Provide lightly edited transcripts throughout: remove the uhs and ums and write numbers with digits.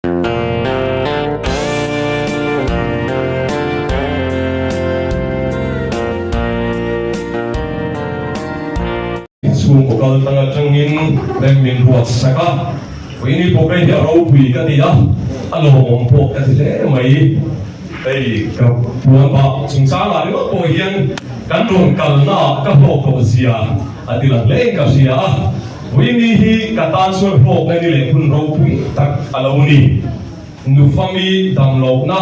chung của câu tăng trăng in bên miền ruột saka với ni bộ cái hiểu đâu quỷ cái gì á alo ông bộ cái gì thế mấy đây cái buồn bã chúng ta là nếu bộ hiền cán đường cần na cái bộ cầu xia thì là lên cái xia với ni hi cái tan xuân bộ cái ni lên kun rau quỷ tak alo ni nu family đam lộc na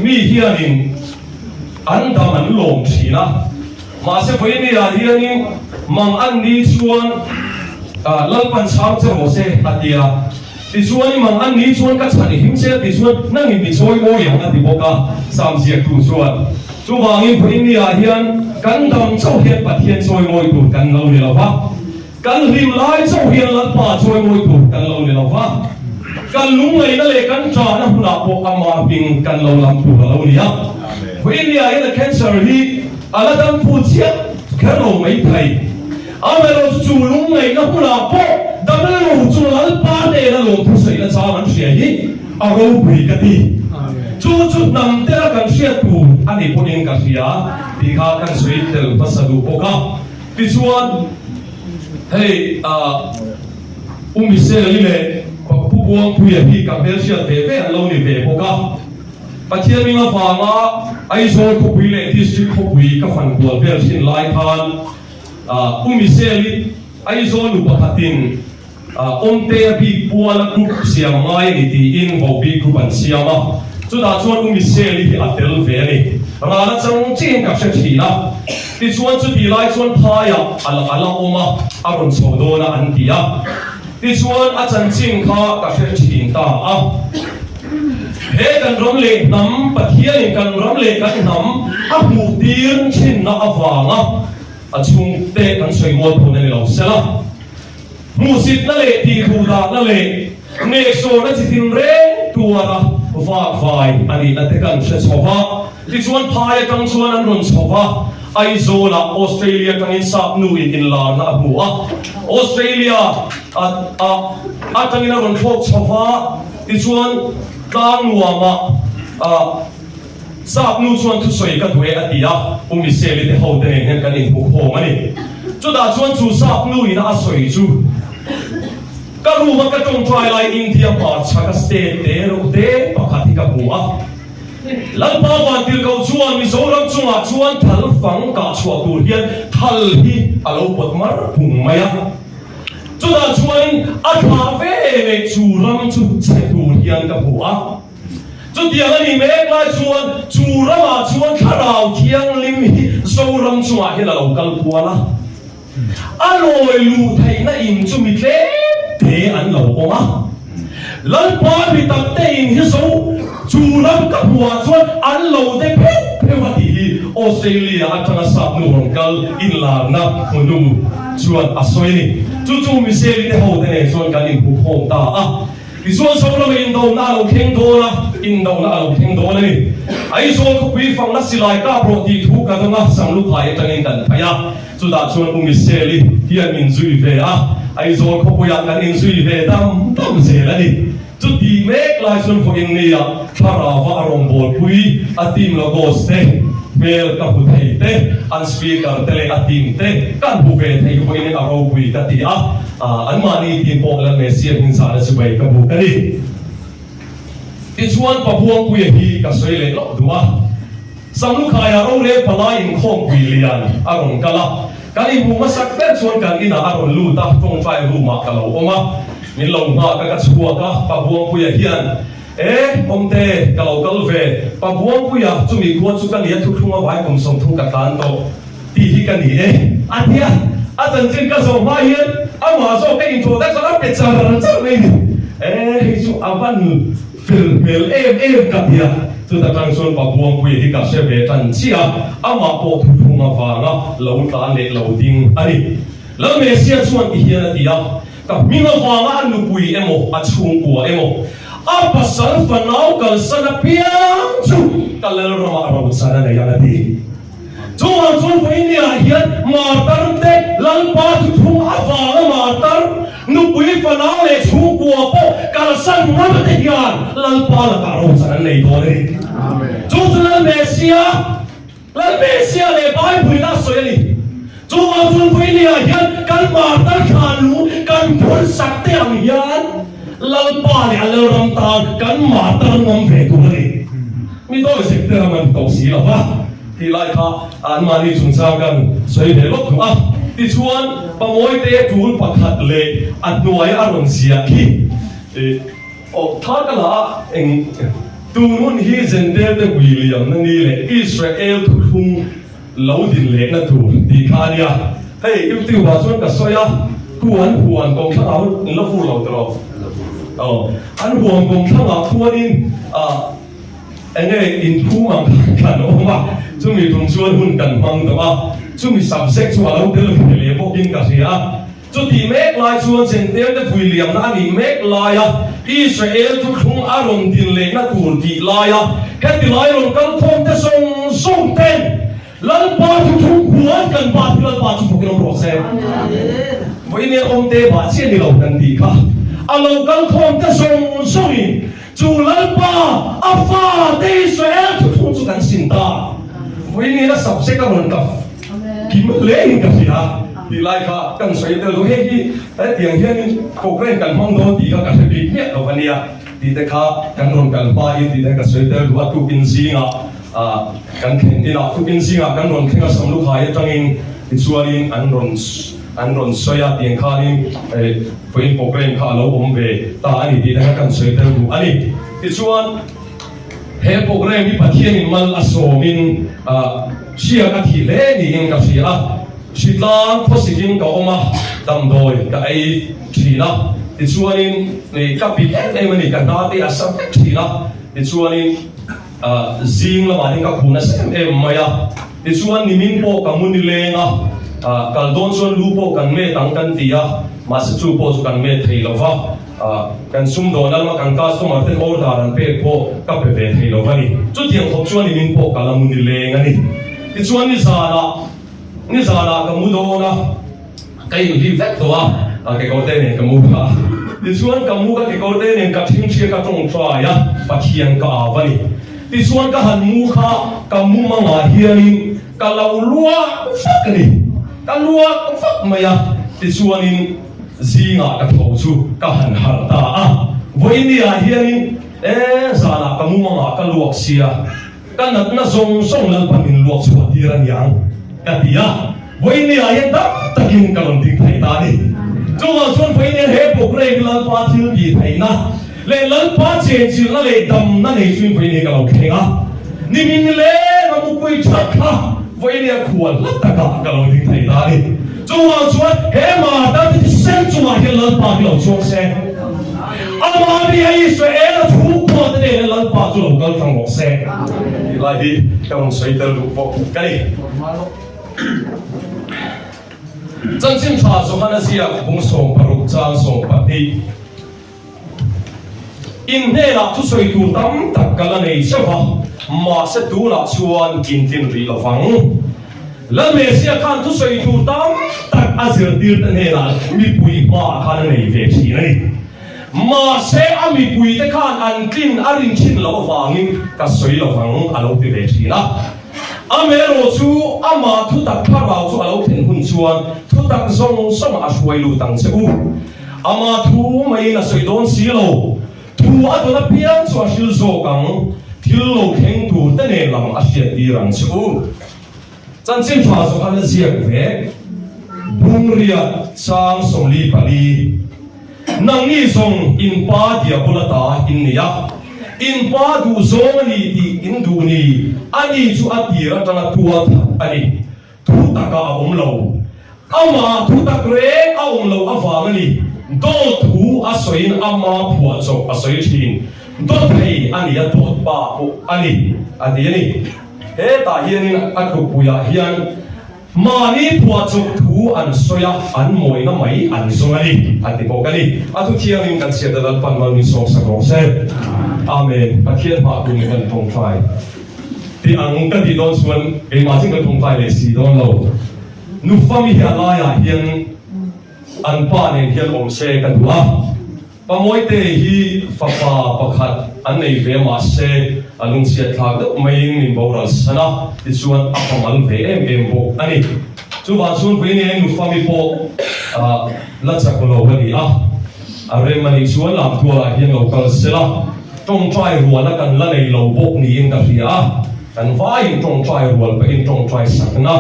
mi hiền in anh đam anh lồng xí na mà sẽ với ni là hiền in mang anh đi xuân lần pan sáng cho hồ sê atia thì xuân mang anh đi xuân các sản hiểm sẽ thì xuân năng in bị soi môi yang là thì boka sam diệt tu xuân chúng mang in với ni là hiền cắn đầm châu hiền bát hiền soi môi tu cắn lâu này là va cắn rim lái châu hiền lật pa soi môi tu cắn lâu này là va cắn lúng này nó lấy cắn trà nó hula po ama ping cắn lâu làm tu lâu này á với ni là cái cancer hi ala dam phu chiết cái lâu mấy thầy amelo chu lung nei na hula po damelo chu lal pa ne la lo thu sei la cha man sia hi aro bui ka ti chu nam te la kan sia tu ani ponin ka sia ti kha kan sui tel pasadu poka ti chuan hey mi se le pu buang pu ya hi ka bel sia te ve lo ni ve poka pathian mi nga fa nga ai zo ko bui le district ko bui ka fan kual vel sin lai khan umiseli ai zo lu pakhatin omte bi puala group siam ngai ni ti in vo bi group an siama chu da chuan umiseli hi atel ve ni rana chang chin ka se thina ti chuan chu ti lai chuan phaya ala oma aron chodona an tia ti chuan a chan chin kha ka se thin ta a he kan rom le nam pathian kan rom le kan nam a mu tir chin na awanga chung te kan soi mo thon ni lo sela musit na le ti khu da na le ne so na chi tin re tuara va vai ani na te kan se chova ti chuan phai kan chuan an ron chova ai zo la Australia kan in sap nu in la na bu a Australia a kan in ron thok chova ti chuan tang nuama sap nu chuan thu soi ka thue atia umi se le te ho te ne kan in bu kho mani chu da chuan chu sap nu ina a soi chu ka ru ma ka tong try lai India pa chaka state te ro te pakhati ka bu a lan pa wan til ko chuan mi zoram chunga chuan thal fang ka chua tur hian thal hi alo pot mar phung maya chu da chuan a tha ve ve chu ram chu che tur hian ka bu a chu tiang ani mek lai chuan chu rama chuan tharau thiang lim hi zoram chunga hi la lokal puala aloi lu thaina in chu mi tle te an lo oma lan pa mi tak te in hi so chu ram ka puwa chuan an lo de pe wati hi Australia atanga sap nu ronkal in la na munu chuan asoi ni chu mi se li te ho te ne chuan kan in pu khom ta a ki chuan so lo in do na lo kheng do na in do na lo kheng do ni ai so ko pi fang na silai ka pro ti thu ka nga sang lu khai tangin kan phaya chu da chuan mi se li hian min zui ve a ai so ko pu ya kan in zui ve dam se la ni chu ti mek lai chuan fo in ni ya thara va rom bol pui atim lo goste mel ka pu thei te an speaker tele atim te kan bu ve thei ko in a ro pui ka ti a an ma ni tin po la me sia hin sa la sibai ka bu ka ni ti chuan pa buang pui hi ka soi le lo duwa sam lu khaya ro le pala in khong pui lian a rong kala kali bu ma sak te chuan kan ina a ron lu ta tong fai ru ma ka lo oma min lo ma ka chua ka pa buang pui hian omte kalau kalve pabuang puya chumi ko chu kan ya thu thunga vai kom som thu ka tan to ti hi kan ni atia atan chin ka so ma hian ama so ka intro da so pe cha ran cha nei hi chu avan fil mel ka dia chu ta kan son pabuang puya hi ka se ve tan chia ama po thu thunga wa nga lo ta le lo ding ani lo me sia chuan ti hian atia ka minga wa nga anu pui emo a chung ko emo apa san fanau kal sana piang chu kalal rama ro sana ne yang ati chuan chuan fa India hian martar te lan pa thu thung awa martar nu pui fa na le chu kwa po kal san ma te hian lal pa la ka ro san nei do ni chu lan Mesia le bai pui na so ni chu wa chun pui ni hian kan ma ta khan lu kan phun sak te ang hian lal pa le al ram ta kan ma ta ngom ve tu ni mi do se te man to si la ba thì lại khá án mà đi chúng ta cần xoay để lúc đó thì chuan bà mối tế chuan bà khát lệ ăn nuôi ăn bằng xìa khi thác là anh tu nun hi dân đeo để William nên đi lệ Israel thuộc hung lâu đình lệ na tu đi khá đi à hey yêu tiêu bà chuan cả xoay á huan công thang áo nó phu lâu đó anh huan công thang áo huan in anh ấy in thu mang khăn ôm mà chúng mình cùng xuân hun cần mang đó mà chúng mình sắp xếp cho lâu để làm lễ bốc in cả gì á cho thì mấy lại xuân sen theo để William na đi mấy lại à Israel tu không Aaron tin lệ na tu đi lại à cái thì lại rồi cần thông để song tên lần ba tu không huấn cần ba thì lần ba tu không có process với nên ông tê ba chia đi lâu cần đi cả lâu cần thông để song chủ lần ba Alpha de Israel tu không chú cần xin ta với nên là sắp xếp các món cặp kim lệ hình cặp gì à thì lại cả cần xoay từ lúc hết đi tại tiếng hiền cổ lên cần mong đó thì các cái bị nhẹ ở phần này thì tại cả cầnron cần ba thì tại cả xoay từ lúc tu kinh sinh cần khen đi nào tu kinh sinh cần ron khen cái sắm lúc hai trong in thì xua đi anh ron xoay tiếng khai đi với cổ lên khai lâu ôm về ta anh thì tại cần xoay từ lúc anh thì xua he program mi pathian mal asomin sia ka thi le ni ing ka sia sitlang posikin ka oma tam doi ka ai thina ti chuanin ni ka pi em ni ka ta ti asam thina ti chuanin zing la mani ka khuna sem em maya ti chuan ni min po ka mun ni lenga kal don chuan lu po kan me tang kan tia ma sa chu po chu kan me thei lova kan sum do nal ma kan ka so ma ten or daran pe po ka pe ve thei lova ni chu tiang khop chuan ni min po ka la mun ni lenga ni ti chuan ni zala ka mu do na kai ni vek to cái câu tên này cái mu ka ti chuan ka mu ka cái câu tên này ka thing chia ka tong try ya pathian ka avani ti chuan ka han mu kha ka mu ma nga hianin ka lau lua fak ni ka lua fak maya ti chuanin zinga ka thau chu ka han har ta voi ni a hianin zala ka mu ma nga ka luak sia ka nat na zong song lal pamin luak chu tiran yang ka tia voi ni a hian takin ka lon ding thai ta ni chuwa chuan voi ni he pok rei lal pa thil bi thai na le lal pa che chil na le dam na nei chuin voi ni ka lo khenga ni min le na mu pui thak kha voi ni a khuan lat ta ka lo ding thai ta ni chuwa chuan he ma ta ti sen chuwa he lal pa ki lo chuang se ama bi ai Israel a thu ko te le lal pa chu lo kal thang lo se lai hi tong sei ta lu po ka ni chân chính thà số hắn là bung song paruk chang song pati in he la tu soi tu tam tak kala nei chawa ma se tu la chuan in tin ri lovang la me sia khan tu soi tu tam tak azir dir tan he la mi pui ma khan nei ve thi nei ma se ami pui te khan an tin arin chin lo wangin ka soi lovang alo ti ve thi la amero chu ama thu tak pharau chu alo then hun chuan thu tak zong song a hruai lu tang cheu ama thu mai na soi don silo thu a do na piang chu a hil zo kang thil lo kheng tu te ne lam a hriat ti rang cheu chan chin pha zo khan ziak ve bung ria chang som li pali nang ni song in pa dia bulata in nia in pa du zong ni ti in du ni ani chu atira tala tua ani thu taka om lo ama thu tak re a om lo awang ni do thu a soin ama phua cho a soi thin do thei ani a do pa po ani ati ni he ta hianin a ku puya hian mani phua cho thu an soya an moi na mai an zong ani ati po kani a thu thiang in kan sia dal pan mal ni sok sa ko se amen pathian pa ku ni kan thong phai thì anh cái gì đó xuân cái mà chính cái thông phải là gì đó lâu nu phong hi ala ya hiền อันป้าเนี่ยเฮียนองเซกันดูอ่ะปะมวยเตฮีฟ้าประคัดอันในเวมาเซอันลุงเสียทางไม่ยิงนินบอรัสนะที่ชวนอัปมันเวเอ็มโบอันนี้จูบาชวนเวเนี่ยนุฟามิโปลัดจากโลกนี้อ่ะอะไรมันอีชวนลำตัวเฮียนเรากันเสละจงใจรัวนักันละในโลกนี้เองกับเฮียกันว่าอินจงใจรัวไปอินจงใจสักนะ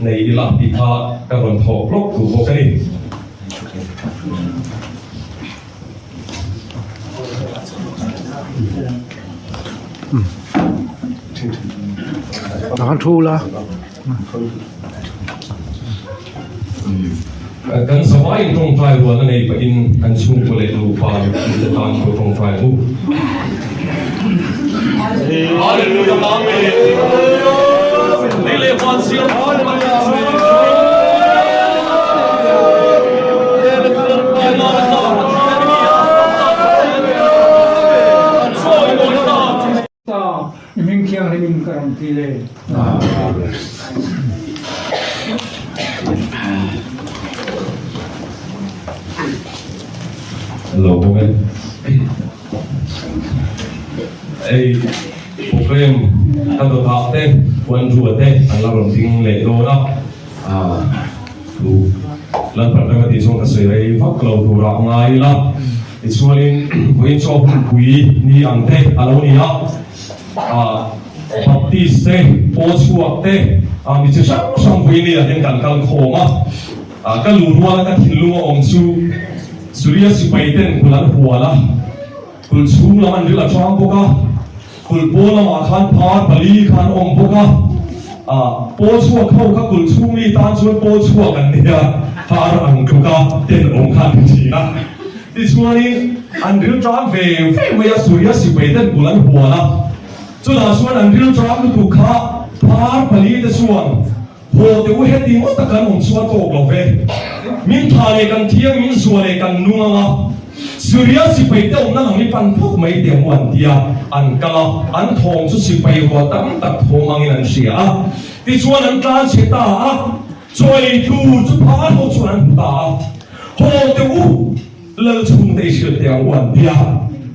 ในอิลักพิธาการรอนทอกลบถูกกันนี่ร้านทูละกันสบายตรงใจรัวนั่นเองไปอินอันชุ่มกุเลลูปาจะทานตรงใจรูฮาเลลูยาอาเมนนี่เลยฟันเสียงฮาเลลูยาMình kiêng thì mình cần thì để lỗ bên ấy problem các đồ thọ tên quân ruột tên anh làm đồng tiếng lệ đô đó đủ lần phần đây thì chúng ta sẽ lấy phát lầu thủ đạo ngay là thì cho nên với cho quý ni ăn thế alo ni á baptiste pochuakte mi chu sang quý ni là kan kan khoma ka lurwa ka thilunga omchu surya sipaiten kulan huala kul chung laman rila chang boka kul bola ma khan phar bali khan om boka pochua khau ka kul chung mi tan chuan pochua kan nia phar ang ka ten om khan chi na ti chuanin an ril tram ve ya surya sipaiten kulan huala chu la chuan an ril tram tu kha phar bali te chuan ho te u heti mo takan om chuan to lo ve min thale kan thiang min suale kan nunga surya sipaite om na ngi pan phok mai te wan tia an kala an thong chu sipai ro tam tak thong angin an sia ti chuan an tlan cheta choi thu chu pha ho chuan ta ho te u lơ chung te sia te wan tia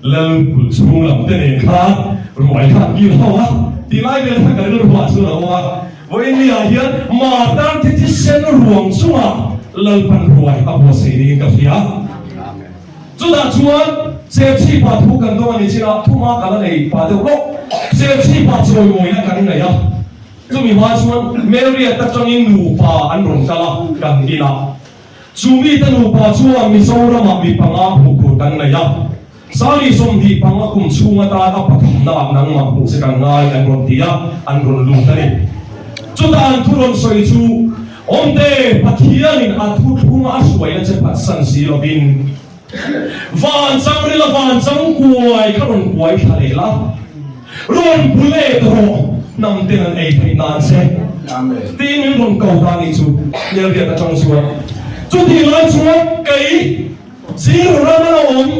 lơ ku chung lam te ne kha ruai kha ki ho ti lai be tha kan ru wa chu lo wa voi ni a hian ma tan ti ti sen ruang chunga lal pan ruai a bo se ni ka fia chu da chuan se chi pa thu kan do ni chira thu ma ka la nei pa de lo se chi pa choi moi na kan nei a chu mi wa chuan mary ta chang in nu pa an rong kala kan ina chu mi ta nu pa chuan mi so ra ma mi pa nga hu ku kan nei a sali som di pa nga kum chunga ta ka pa na nang ma hu se kan ngai an ron tia an ron lu ta ni chu da an thu ron soi chu onde pathianin athu thunga aswai na che patsan si lovin van sang rila van sang kuai karon kuai thalela ron bule to nam tin an ei thai nan se amen tin min ron kau ta ni chu ner dia ta chong suwa chu ti lai chuwa kai zero rama om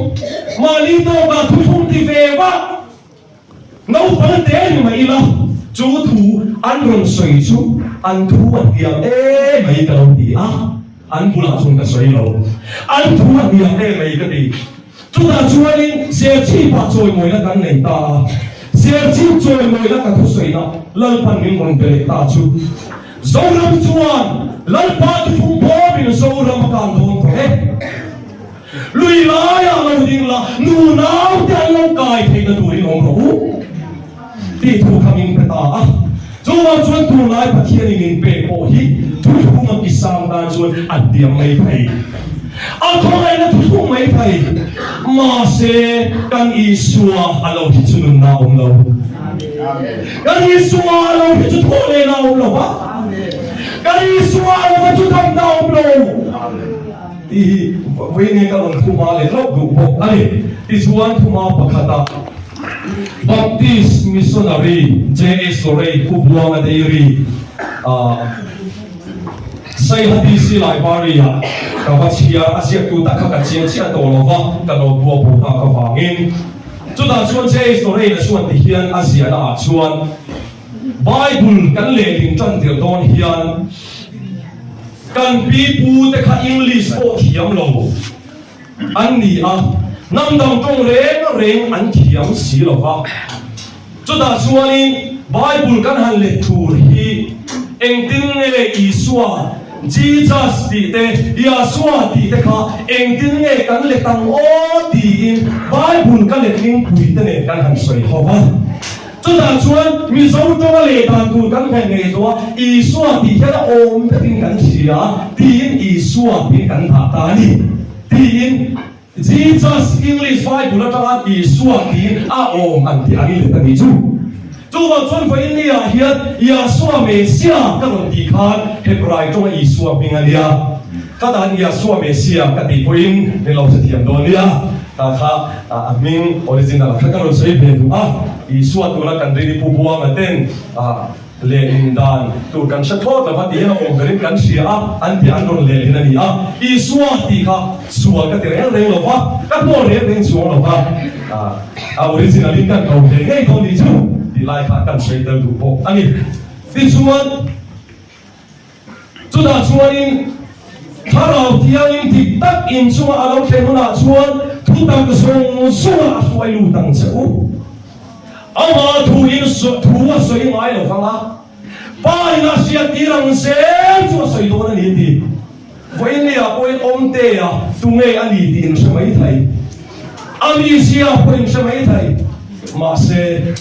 mali to ba thu thum ti ve wa nau pan te ni mai la chu thu an ron soi chu an thu an hiam mai ka lo ti an pula chung ka soi lo an thu an hiam mai ka ti chu da chuanin se chi pa choi moi na kan nei ta se chi choi moi na ka thu soi na lal pan min ron pe ta chu zoram chuan lal pa thu thum bo bin zoram kan don the lui lai a lo ding la nu nau te lo kai thei na tu ri ong ro ti thu khamin pe ta chu wa chuan tu lai pathian in pe po hi thu thum ki sang ta chuan an diam mai thei a thong ai na thu thum mai thei ma se kan isua alo hi chunun na om lo kan isua alo hi chu thole na om lo wa kan isua alo chu tham na om lo ti với nghe các ông thu ma lên lóc đủ bộ này ti chuan thu ma pakhata Baptist missionary J.S. Lorey kubuang a dairy say hati si lai baria ka wachia asia tu ta ka chiang chia to lova ka no bua bu ta ka wangin chu da chuan J.S. Lorey na chuan ti hian asia na chuan Bible kan le ding chan tir don hian kan pi pu te kha English po thiam lo an ni a nam dam tong reng an thiam si lo wa chu da chuanin Bible kan han le thur hi engtin nge Isua Jesus ti te Yeshua ti te kha engtin nge kan le tang o ti in Bible kan le ling pui te ne kan han soi hawa chu da chuan mi zo to le tan tu kan khen nge to Isua ti he la om te tin kan sia ti in Isua ti kan tha ta ni ti in Jesus English Bible la ta Isua ti a om an ti ani le ta ni chu chu wa chuan fa in nia hian Yeshua Mesia ka ron ti khan Hebrai tong Isua pingania ka dan Yeshua Mesia ka ti poin ne lo se thiam do nia ta kha aming original kha ka ron sei be du Isua tu la kan ri pu buang aten le in dan tu kan sha thot la ti na om berin kan sia an ti an ron le hin ani Isua ti kha suwa ka ti reng lo wa ka po reng suwa lo wa original in kan ko de ngai ko ni chu di lai kha kan sei tel du po ani ti chuan chu da chuanin tharau tiang ti tak in chunga alo khenuna chuan thu tam song suwa suai lu tang cheu ama thu in thu wa soi mai lo fanga pai na sia tirang se chu soi do na ni ti voi ni a poi om te a tu nge ani ti in se mai thai ami sia poi se mai thai ma se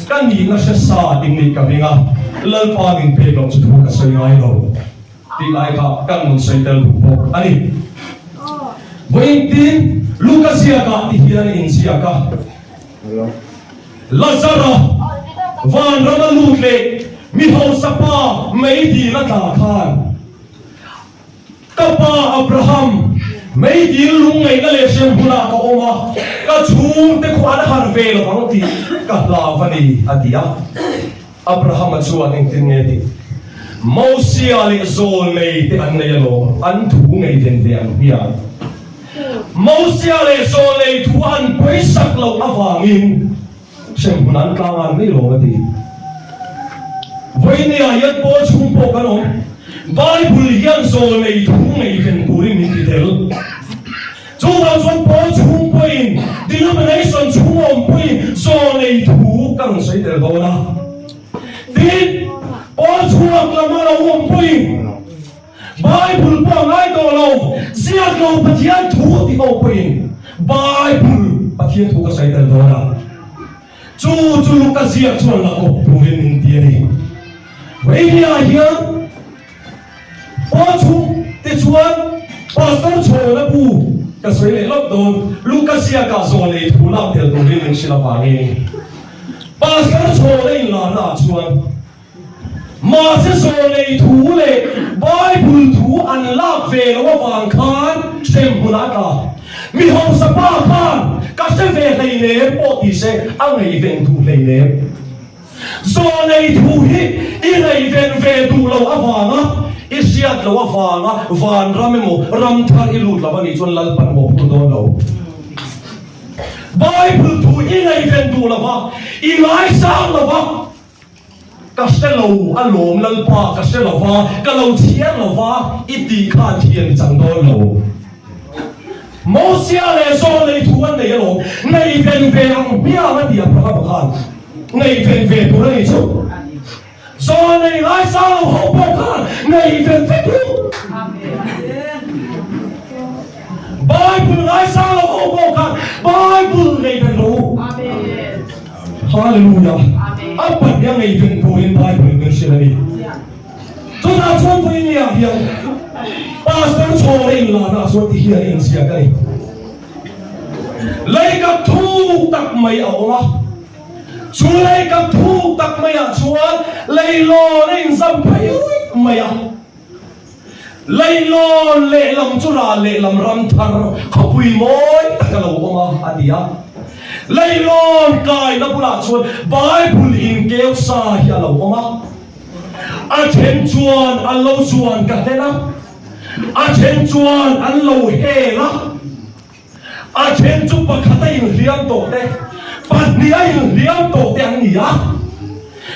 kan ni na se sa ding ni ka vinga lal pa ding pe lo chu thu ka soi mai lo ti lai ka kan mun soi tel po ani voi tin Lukasia ka ti hian in sia ka Lazarus van ramalut le mi ho sapa mai di la ta khan kapa Abraham mai di lung ngai na le sem huna ka oma ka chung te khwan har ve lo bang ti ka la vani atia Abraham chuan eng tin nge ti Mosia le zol nei te an nei lo an thu ngai den de an bia Mosia le zol nei thu an poi sak lo awangin sem hunan kangan ni lo ti voi ni ayat po chung po kanom Bible hian zol nei thu nei ken puri min ti tel chu wa chuan po chung po in denomination chung om po in zol nei thu kan sei tel do na tin po chung la ma lo om po in Bible po ngai do lo ziat lo pathian thu ti o po in Bible pathian thu ka sei tel do na chu Lukasia chuan la ko purin in ti ni wei nia hian po chu te chuan pastor chola bu ka soi le lop don Lukasia ka zo le thu la tel do rin in sila pa ni pastor chola in la na chuan ma se zo le thu le Bible thu an la ve lo wang khan sem huna ka mi ho sa pa khan ka se ve nei ne po ti se ang nei ven thu nei ne zo nei thu hi I nei ven ve du lo awanga I siat lo awanga van ramemo ram thar I lut lawani chon lal pan mo pu do lo Bible thu I nei ven du lawa I lai sang lawa Kastelo alom lal pa kastelo wa kalau thian lo wa I ti kha thian chang do lo Mosia le so le thuan le lo nei ven ve ang bia ma dia pra ba khan nei ven ve tu le chu so nei lai sa lo ho po khan nei ven ve tu Bible lai sa lo ho po khan Bible nei ven lo amen hallelujah apa dia nei ven tu in Bible kan sila ni tu na chuan tu in ya hian pastor chore in la na so ti hian in sia kai lấy các thu tắc mấy ẩu mà chú lấy các thu tắc mấy à chúa lấy lo lên dâm phải mấy à lấy lo lệ làm chú ra lệ làm ram thar không bùi mối tắc cái lẩu mà anh đi à lấy lo cái nó bula chúa Bible in kêu sa hiền lẩu mà anh chen chuan anh lâu chuan cả thế nào anh chen chuan anh lâu hè lắm a chen chu pa khata in liam to te pat ni ai in liam to te ang ni a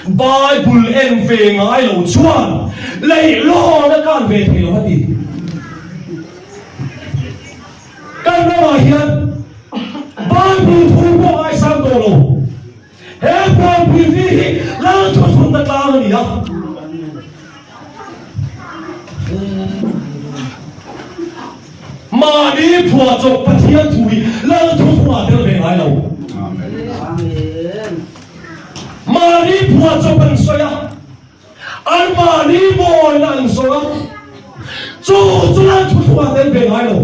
Bible en ve ngai lo chuan lei lo na kan ve thei lo hati kan na hian ban bu thu bo ai sang do lo he ban bu vi la thu thun ta tlang ni ya ma ni phua chok pathian thui la thu thua del ve ai lo ma ni phua chok ban soya an ma ni boy nan soya chu la thu thua del ve ai lo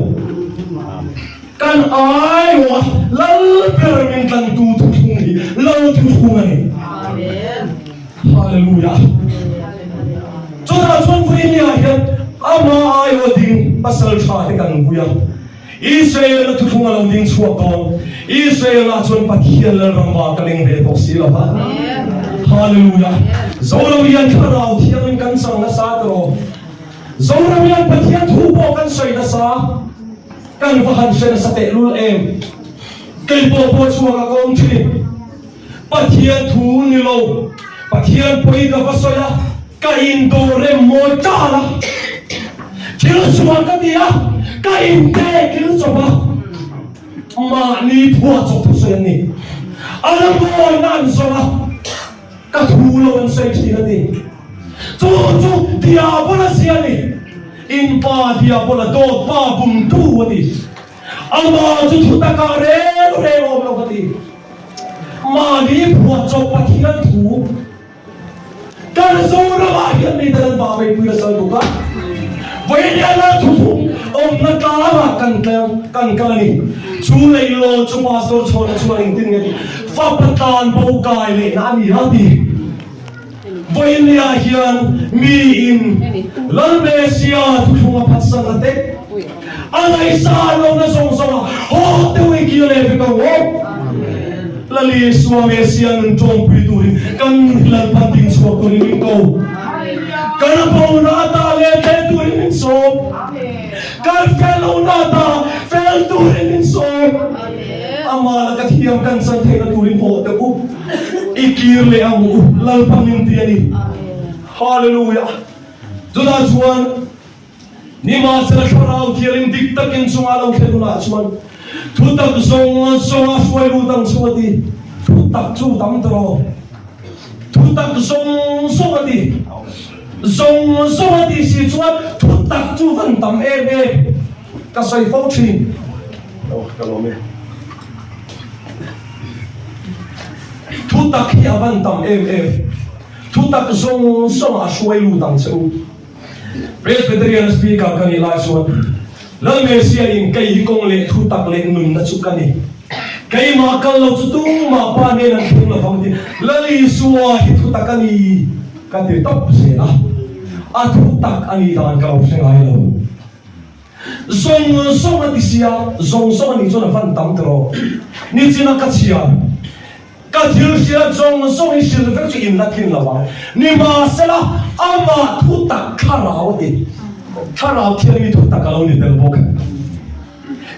kan ai wa lal per min kan tu thu ni lo thu thua ni amen hallelujah cho ta chuan vui ni a hian ama ai wa ding pasal tha te kan vuya Israel na thu thunga lo ding chuak don Israel na chuan pathian la ramba kaleng ve to si lo ha hallelujah zolo yan kharau thiang kan sang na sa tro zolo yan pathian thu bo kan sai na sa kan vahan se na sa te lul em kai bo bo chuak a kong thi pathian thu ni lo pathian poi ka vasoya ka indo re mo ta la Kil suwa ka dia ka inte kil suwa ma ni phua chok thu se ni alam boy nan suwa ka thu lo an sai thi na ni chu dia bola sia ni in pa dia bola do pa bum tu ati ama chu thu ta ka re o lo ati ma ni phua chok pathian thu ka zo ra ba hian ni dan ba mai pu sa du ka vậy là thu ông nó cá mà cần ni chú lấy lo chú pastor cho chú anh tin nghe pháp tan bầu cài lệ na mi ha đi vậy là hiền mi in lần Mesia thu không phát sinh là tết anh ấy sa lo na song song ho tiêu ý kia lệ với câu là li suwa Mesia nung trong quy turi kan lan panting suwa ko ni câu kan po na ta le te turi min so kan fellow na ta fel turi min so ama la ka thiam kan san the na turi ho te u ikir le amu lal pangin ti ani hallelujah juda chuan ni ma sera khorau thialim dik takin chunga lo kheluna chuan thu tak zong swai lu tang chuati thu tak chu tam tro thu tak zong ati zong ati si chuan thu tak chu van tam ka sai fo thi ka lo me thu tak hi avan tam thu tak zong a swai lu tang chu Presbyterian speaker kani lai chuan Lal Mesia in kai kong le thu tak le nun na chu kani kai ma kal lo chu tu ma pa ne na thung la phang ti lali suwa hi thu tak ani ka ti top se na a thu tak ani dan ka op se ngai lo zong ati sia zong ani chu na van tam tro ni china ka chia ka thil sia zong hi sil ve chu in na kin la wa ni ma sela ama thu tak kharao ti Karau thiang ni thu tak alo ni tel bok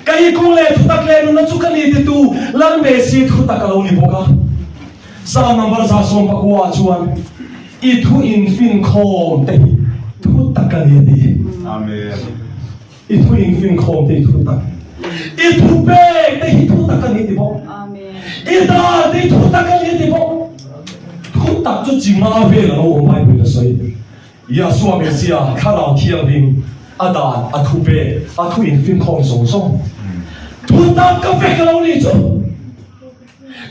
kai kong le thu tak le na chu kan ni ti tu lan me si thu tak alo ni boka sa number sa som pa kwa chuan I thu in fin khom te thu tak ka ni ti amen I thu in fin khom te thu tak I thu pe te thu tak ka ni ti bok amen I da te thu tak ka ni ti bok thu tak chu chi ma ve la o mai bu na sai Yahshua Mesia Karau thiang ding adan athupe athu in fin khong song thu ta ka fe ka lo ni chu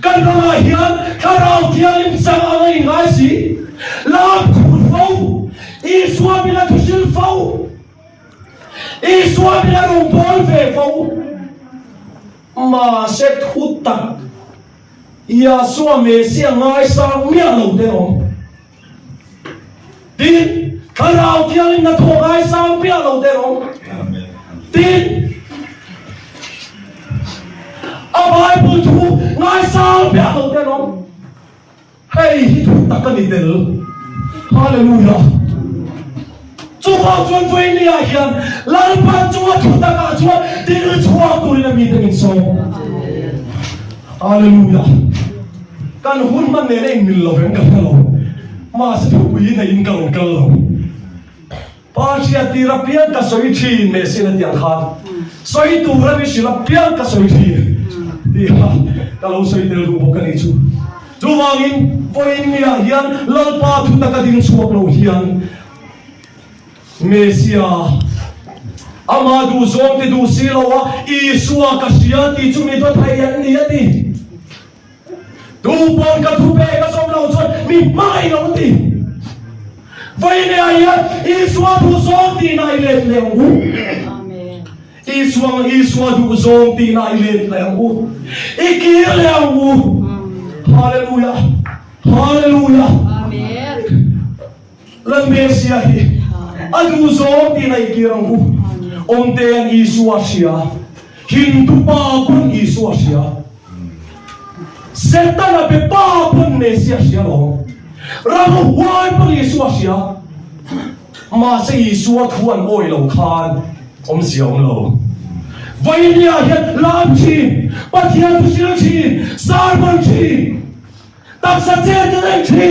kan ma hian Karau thiang lim sang ai ngai si lam khu fo Yahshua bila thu sil fo Yahshua bila rong bol ve fo ma se thu ta Yahshua Mesia ngai sang mia lo de om tin Karau thiang na thong ai sang pia lo te ro tin a Bible thu ngai sang pia lo te ro hey hi thu tak ka ni tel hallelujah chu ha chuan voi ni a hian lal pa chu thu tak ka chuan tin chuwa tu na mi te min so hallelujah kan hun man ne nei mil lo ven ka lo ma se thu wi na in ka lo Pasia tirapian ka soi thi me sin tiang khan soi tu ra mi sila piang ka soi thi ti ha ka lo soi tel ru bokan chu chu wangin voin nia hian lalpa thu ta ka ding chuak lo hian Mesia amadu zong te du silawa isua ka sia ti chu mi to thai an ni ati tu pon ka thu pe ka som lo chon mi mai lo ti vai ne aya isua du zong ti nai le le u amen isua du zong ti nai le le u ikir le u hallelujah hallelujah amen lan Mesia hi adu zong ti nai kirang u om te an Isua sia hindu pa pun Isua sia setan be pa pun Mesia sia lo ramu wai pun Isua sia ma se Isua thuan oi lo khan om siong lo vai nia hian lam chi pathian tu sil chi sarban chi tak sa che te chi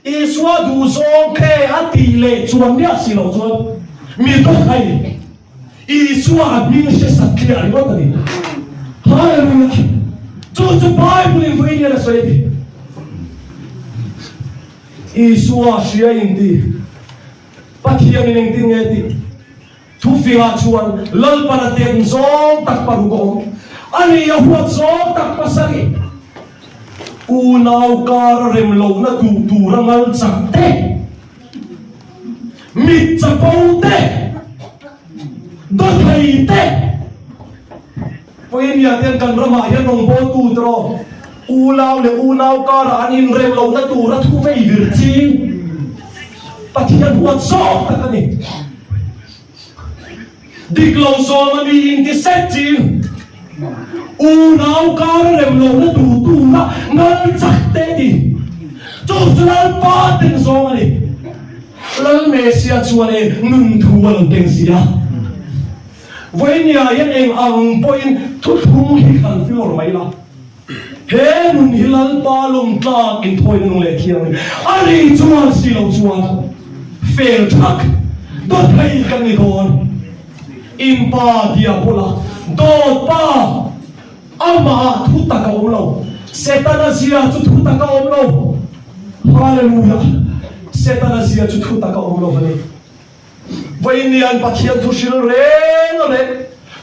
Isua du zong ke ati le chuan nia si lo chuan mi to khai Isua min se sakhe ai wa tani hallelujah chu bible in voi nia so edi Isua sia indi pathian ning tin nge ti thu fiha chuan lal para ten zong tak parugo ani ya huat zong tak pasari unau kar rem lo na tu rangal chakte mit chapote do thaite poin ya ten kan rama ya nong bo tu tro unau kar anin rem lo na tu ra thu vei vir chi pathian huat zong tak ani diklo zong ani in ti set chi unau kar rem lo na tu na ngal chakte di chu chuan pa ten zong ani lal Mesia chuan e nun thual teng sia voi nia yan eng ang point thu thum hi khan flor mai la he nun hilal pa lom tlak in thoi nung le thiang ari chuan si lo chuan fail thak do thai kan ni don impa dia pula do pa ama thu ta ka om lo setana sia chu thu ta ka om lo hallelujah setana sia chu thu ta ka om lo vani vai nian pathian thu sil re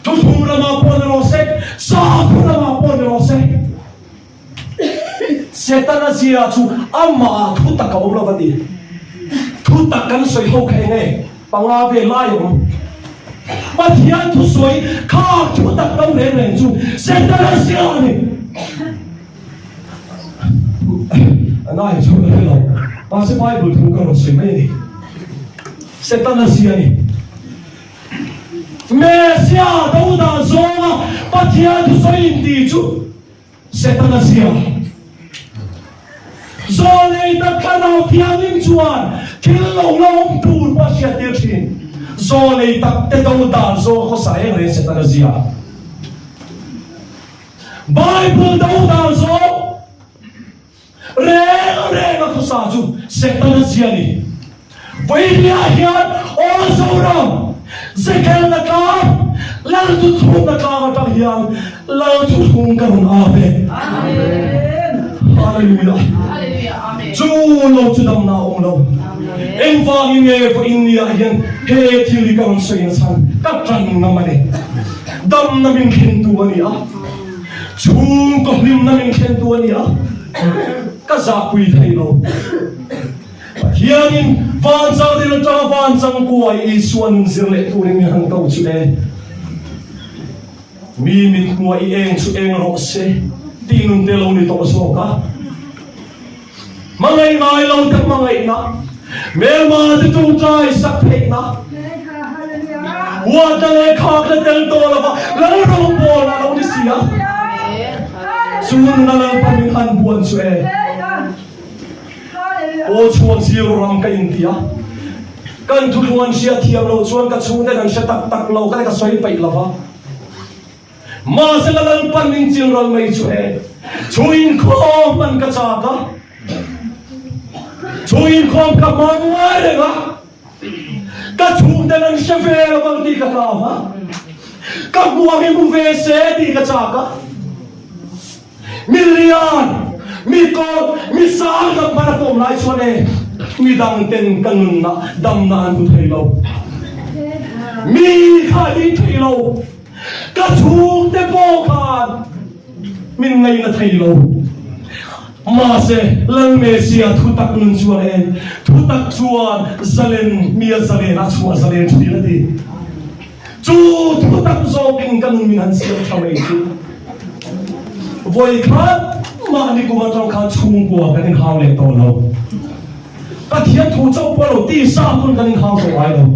thu thum ra ma pon ro se sa thu ra ma pon ro se setana sia chu ama thu ta ka om lo vani thu ta kan soi ho khai nge panga ve lai om pathian thu soi kha thu ta ka le le chu setana sia ni anai chu le lo pa se bible thu ka ro se mai ni setana sia ni Mesia đâu da zonga pathian thu soi indi chu setana sia zone ta kanau thiang in chuan thil lo long tur pa sia tir thin zone ta te đâu da zo ko sa e re setana sia bible đâu da zo re ko sa chu setana sia ni vai nia hian o zora zekel na ka lal tu thum na ka ta hian lal tu thum ka hun ave amen hallelujah hallelujah amen chu lo chu dam na om lo en fa nge fo india hian he thili ka on soin san ka tran na mane dam na min khen tu ani a chung ko lim na min khen tu ani a ka za pui thai lo hianin van zau din ta van sang ko ai suan zir le tu ning hang tau chu le mi mit ko ai eng chu eng ro se tinun te lo ni to so ka mangai ngai lo tak mangai na mel ma de tu trai sak phe na wa ta le kha ka tel to la ba la ro bo la lo ni sia sun na la pa min han buan chu e o chuan zero ram ka India kan thu luan sia thiam lo chuan ka chung den an sha tak lo ka soi pai lova ma se la lan pan min chil ron mai chu e chuin khom man ka cha ka chuin khom ka man wa le ga ka chung den an sha ve lo bang ti ka la ha các buông em cũng về sẽ đi cả chả cả million mi con mi sáng gặp bạn cùng lại cho này mi đăng tên cần na đâm na anh thấy lâu mi khai thấy lâu các chú để bỏ khan mình ngay là thấy lâu mà sẽ lần Messia thu tắc nun chuan en thu tắc chuan zalen mia zalen a chuan zalen thì là đi chú thu tắc zo kinh căn mình han siam thâu ấy chú voi khát mà đi cùng trong khát chung qua cái hao lệ tổ lâu các thiên thủ châu qua lâu đi xa con cái hao tổ ai lâu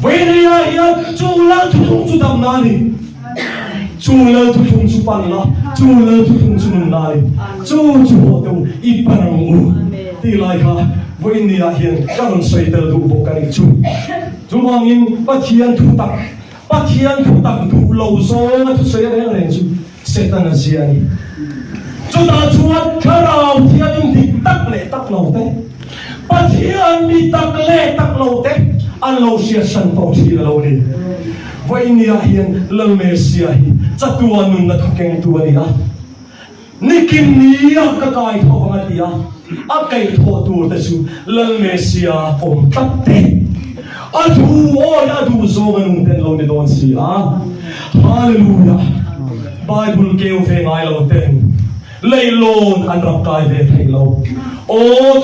vậy này à chú là thu thung chú đam na đi chú là thu thung chú pan na chú là thu thung chú nung na đi chú họ đâu ít pan nung đi lại cả vậy này à hiện các ông xây tờ đủ bộ cái chú hoàng in bắt thiên thủ tắc đủ lâu rồi thu xây cái này chú sẽ tăng là gì anh chú ta chuan khá rào thiên thì tắc lâu thế bắt thiên đi tắc lâu thế anh lâu xia sân tổ thì là lâu đi vậy nia hiền lần Messia hi chắc tuan nun na thukeng tuan ni à nikim nia ka kai tho nga tia a kai tho tu ta chu lần Messia om tap te a thu o ya du zo ngun ten lo ni don si a hallelujah Bible kêu về ngai lo ten lei lon an rap kai ve thei lo o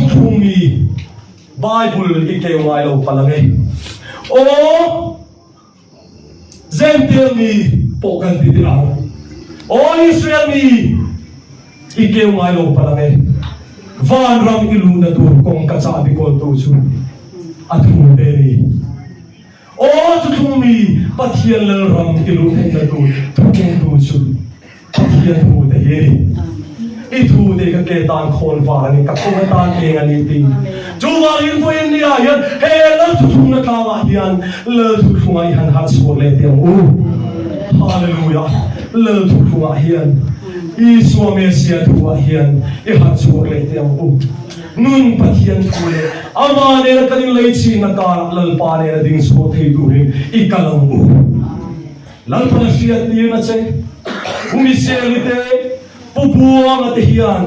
thung mi Bible i kêu ngai lo palange o Gentile mi pokan ti dilaw o Israel mi i kêu ngai lo palange van ram ilu na tur kong ka cha di kol tu chu athum de ni o thum mi pathian le ram ilu na tur thukeng tu chu pathian hu de he i thu de ka ke tan khol va ni ka ko tan ke ani ti chu wa in vo in ni a yan he le thum na ka wa hian le thum ai han hat so le te o hallelujah le thum a hian i so Messia thu a hian i hat so le te o nun pathian thu le ama ne ka din lei chi na ka lal pa ne ding so thei du ri i kalam u lal pa sia ti na che umi se le te pupuang at hiyan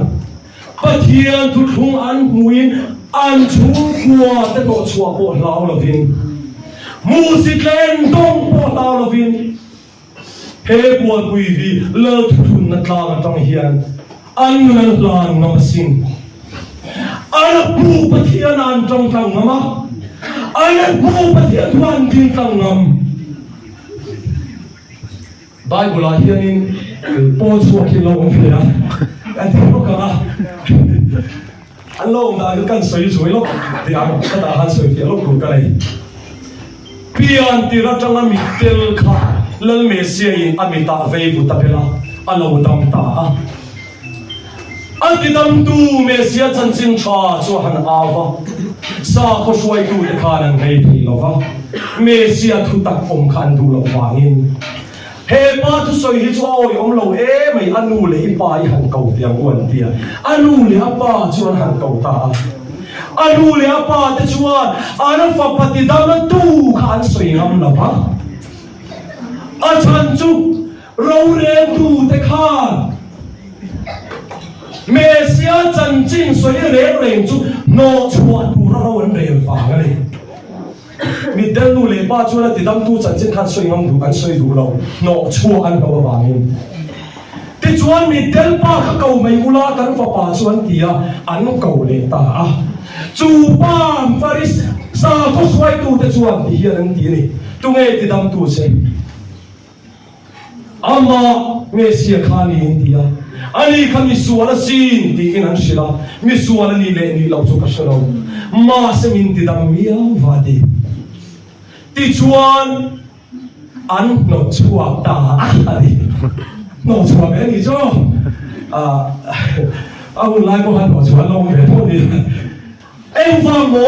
pathian thu thung an muin an chu kwa te to chua po lao lovin music len dong po lao lovin he kwa pui vi le thu thun na tlang tong hiyan an na lang na masin an pu pathian an tong tlang ngama an pu pathian tuan din tlang ngam Bible a hianin po chua ki lo fe a an te ko ka an lo da kan soi soi lo ti a ka da han soi fe lo ko ka nei pian ti ra tang mi tel kha lal Messia in amita ve bu ta pela a lo dam ta a ti dam tu Messia chan chin tha chu han awa sa ko suai tu te kha nan nei thi lo va Messia thu tak om khan du lo wangin he pa tu soi hi chu oi om lo e mai anu le hi pa i han kau tiang wan tia anu le apa chuan han kau ta anu le apa te chuan ana fa pati dam na tu khan soi ngam la ba a chan chu ro re tu te khan Messia chan chin soi re reng chu no chuan tu ra ro an re fa ga le mi del nu le ba chu na ti dam tu chan chin khan soi ngam du kan soi du lo no chu an ka wa wangin ti chuan mi del pa ka kau mai ula kan fa pa chuan tia an kau le ta a chu pam faris sa ko swai tu te chuan ti hian an ti ni tu nge ti dam tu se ama Messia khani in tia ani kami suala sin ti in an shila mi suala ni le ni lo chu ka shalo ma se min ti dam mia va de ti chuan an no chua ta ali no chua me ni cho un lai ko han no chua lo me tho ni em va mo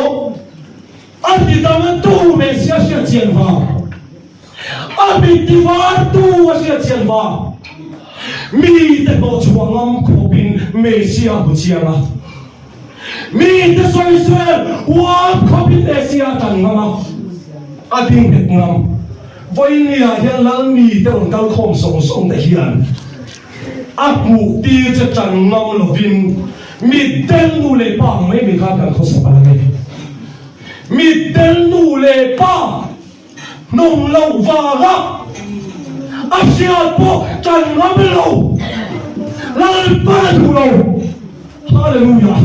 an ti dam tu Messia sia chen va an ti va tu sia chen va mi te no chua ngam ko bin Messia bu chianga mi te soi wa ko bin Messia tan ngama ading het ngam với nia hiện lăng mi te on kal khom song song te hian áp mục tiêu cho chẳng ngâm lovin mi tên nu le pa mấy mi khan kan khosa pa này mi tên nu le pa nông lâu và gấp áp siat po chẳng ngâm lâu lan pa tu lâu hallelujah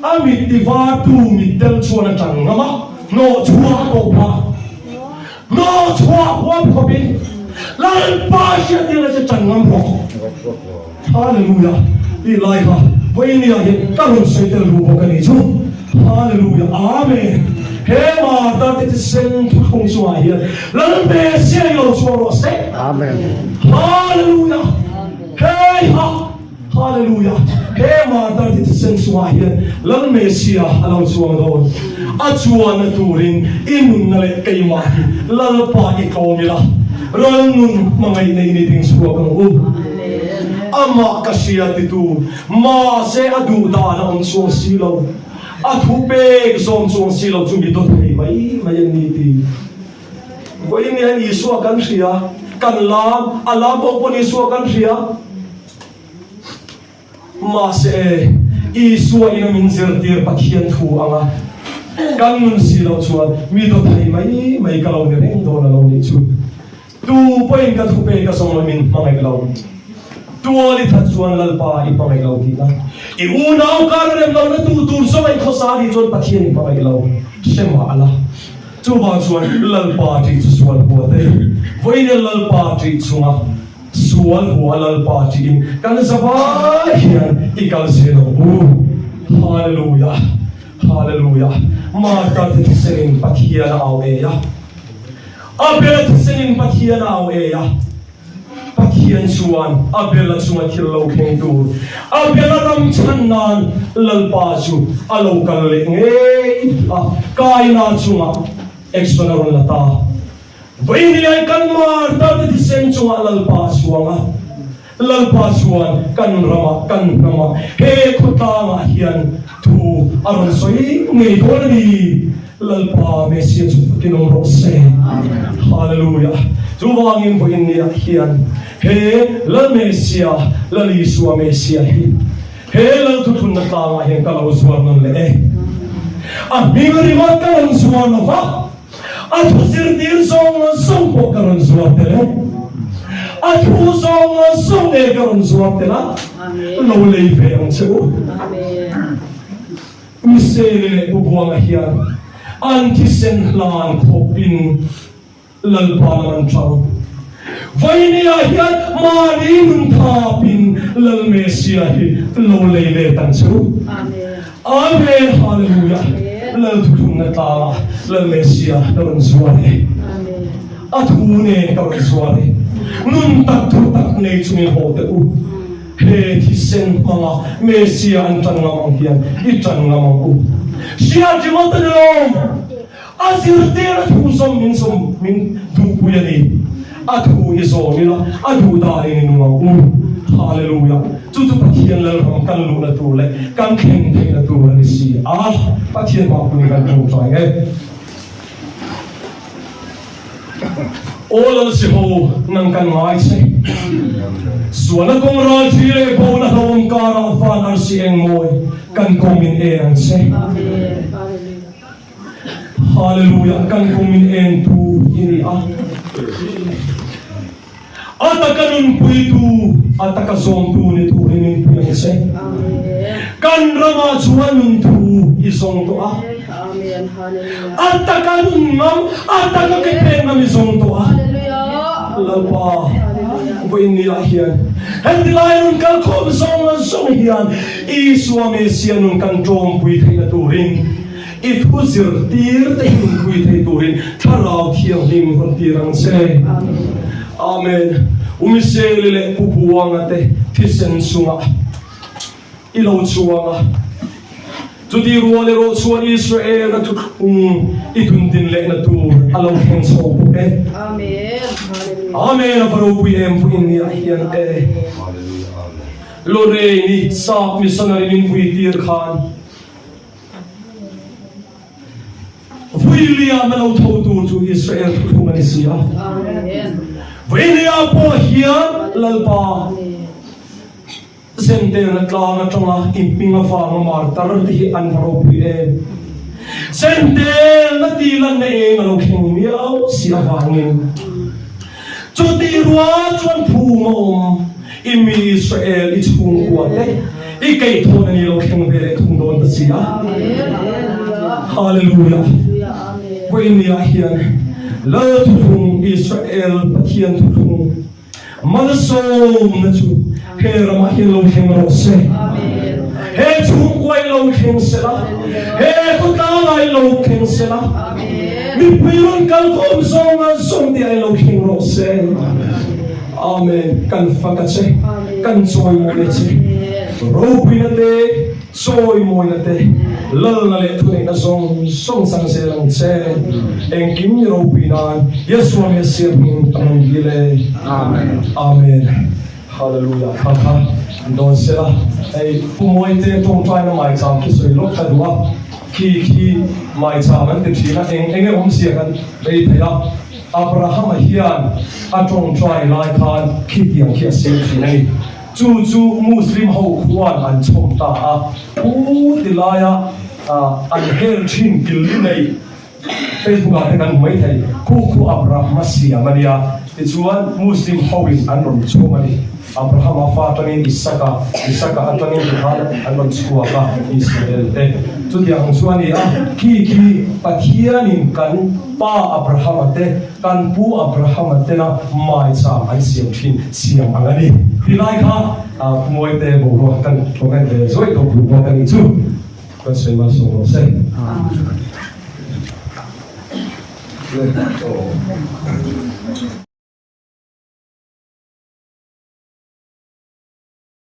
amit diva tu mi tên chuan chẳng ngâm no chua to pa no chua wa phobi lan pa siat ti la chẳng ngâm po hallelujah ilai ha với nia hiện các hồn xây tên lũ cái này chú hallelujah amen he mà ta thì sen thu không xóa hiện lần bè xe lâu xóa rồi sẽ Amen. hallelujah hey ha hallelujah he mà ta thì sen xóa hiện lần bè xe lâu xóa rồi à chúa na turin inun na lệ cây mà lần pa cái câu mi la rồi nun mà ngày này này tiếng xóa bằng u ama kasia titu ma se adu da na on so silo athu be zom so silo chumi do thei mai ni ti voi ni ani so kan sia kan lam alam oponi so kan sia ma se I so ina min zertir pakhian thu anga kan nun silo chuan mi do thei mai kalo ne reng do na lo ni chu tu poin ka thu pe ka som min mangai kalo tuali thật chuan lalpa ipangai lo ti na I unau karem lo na tu so mai khosari chuan pathian ipangai lo sema ala chu ba chuan lalpa ti chu sual hu te voine lalpa ti chunga sual hu lalpa ti in kan zaba hian ikal se lo bu hallelujah hallelujah ma ta ti senin pathian au e ya abel ti senin pathian au e ya pathian chuan abela chunga thil lo kheng tu abela ram chan nan lalpa chu alo kal le nge kai na chunga extra ron lata voini ai kan mar ta ti sen chunga lalpa chuan kan rama he khota ma hian tu aron soi nge don ni lalpa mesia chu tinom ro se hallelujah chu wangin voini hian he la mesia la lisua mesia he la tutun na tanga hen kala uswar nan le a mingari mat karon suwa na fa a thusir dir song po karon suwa tele a thu song e karon suwa tela lo le fe ang chu amen misele bubuang hian antisen lan khopin lalpa man chang voini hian mari nun thapin lal mesia hi lo le tan chu amen hallelujah lal thun na ta lal mesia don suare amen athune ka suare nun tak nei chumi ho te u he thi sen manga mesia an tan ngamang hian I tan ngamang u sia jimot no asir te thu som min tu puyani athu izomila athu dai ni nunga hallelujah chu pathian lal ram kan lu na tu le kan khen the na tu ni si pathian ma ku ni kan tu trai nge all si ho nang kan ngai se suana kong ra thi le bo na hom ka ra fa ar si eng moi kan komin e ang se hallelujah kan komin en tu ini atakanun puitu atakazom tu ni tu rin pu se kan rama chuanun tu izong to amen hallelujah atakanun ngam atakakete ngam izong to hallelujah lalpa voini hian hendilainun kal khom song hian iswa mesianun kan tom pui theina turin I thusir tir te hun pui thei turin tharau thiang him hon tirang se amen umisele pupuanga te thisen sunga ilo chuanga jodi ruale ro chuan Israel na tu itun din le na tu alo hen so pe amen amen aparo pui em pu in ya hian te lore ni sa missionary nin pui tir khan William lo thâu tu chu Israel thu mani sia William po hian lalpa Sente na tla na tonga impinga fa ma martar ti an ro pi e Sente na ti lan na e lo khing miao sia wangin Chu ti ruwa chuan phu mom imi Israel I chung kwa te I kai thon ani lo khing ve thung don ta sia Hallelujah William hian la thung Israel pathian thung Malasom na chu Hera mahin lo kheng ro se He chung kwai lo kheng se la He kuta lai lo kheng se la Mi piron kal kom song song di ai lo kheng ro se Amen kan fakatse kan soy mo le che ro pinate soy mo na te lal na le thune na song sang se lang che eng kim ro pinan yesu me sir min tang gile amen amen hallelujah kha don sela ai pumoi te tong trai na mai cham ki soi lok ta duwa ki mai cham an te thina eng sia kan bei thaya Abraham hian atong trai lai khan khitiang khia se thinai chu muslim ho khuan an chom ta a pu dilaya an hel thin kil nei Facebook ate kan mai thai khu Abraham sia mania ti chuan muslim hoin an ron chomani Abraham afatani Isaka atani khan an ron chua ka Israel te chu tiang chuani a ki pathianin kan pa Abraham ate kan pu Abraham ate na mai cha an siam thin siam angani hilai kha moi te bo ro kan thongan te zoi to bu bo kan chu kan sei ma so no sei amen